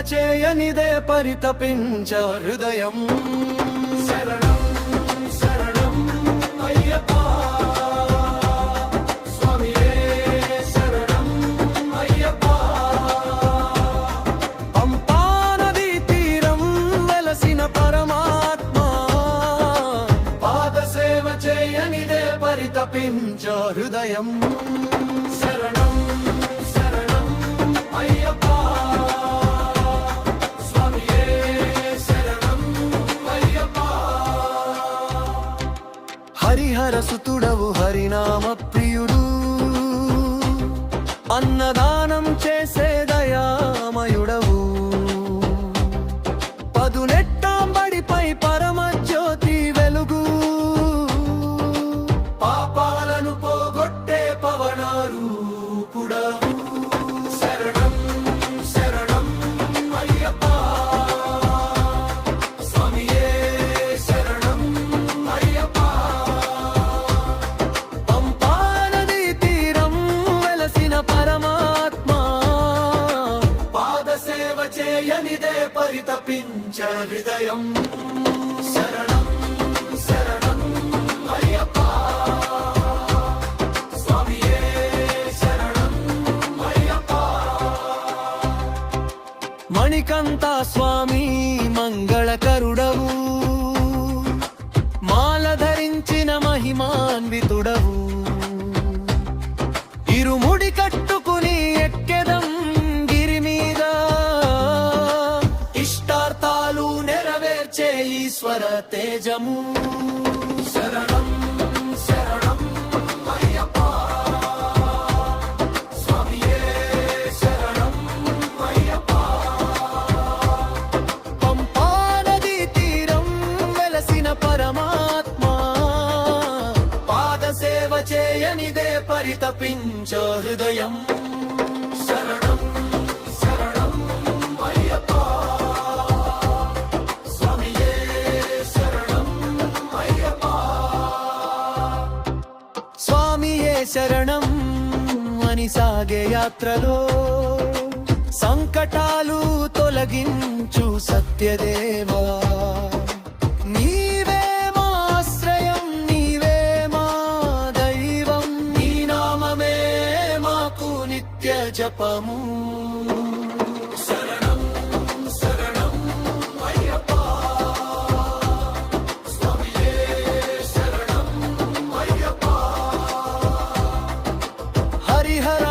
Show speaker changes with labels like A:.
A: చేయనిదే పరితపించ హృదయం శరణం శరణం అయ్యప్ప స్వామియే శరణం అయ్యప్ప పంపా నదీ తీరం వెలసిన పరమాత్మ పాద సేవ చేయనిదే పరితపించ హృదయం శరణం శరణం అయ్యప్ప హరిహర సుతుడవు హరినామ ప్రియుడు అన్నదానం చేసే దయామయుడవు పదునెట్టాంబడిపై పరమజ్యోతి వెలుగు పాపాలను పోగొట్టే పవనారూపుడవు శరణం శరణం అయ్యప్ప స్వామియే శరణం అయ్యప్ప చేయనిదే పరితపించ హృదయం శరణం శరణం అయ్యప్ప స్వామియే శరణం అయ్యప్ప మణికంఠ స్వామి మంగళకరుడవు మాల ధరించిన మహిమాన్వితుడవు ఇరుముడి కట్టుకుని ఎక్కెదం ఈశ్వర తేజము శరణం శరణం అయ్యప్ప స్వామియే శరణం అయ్యప్ప పంపా నదీ తీరం వెలసిన పరమాత్మ పాద సేవ చేయనిదే పరితపించ హృదయం శరణం శరణం అయ్యప్ప శరణం అని సాగే యాత్రలో సంకటాలు తొలగించు సత్యదేవా నీవే మా ఆశ్రయం నీవే మా దైవం నీ నామమే మాకు నిత్య జపము హరిహర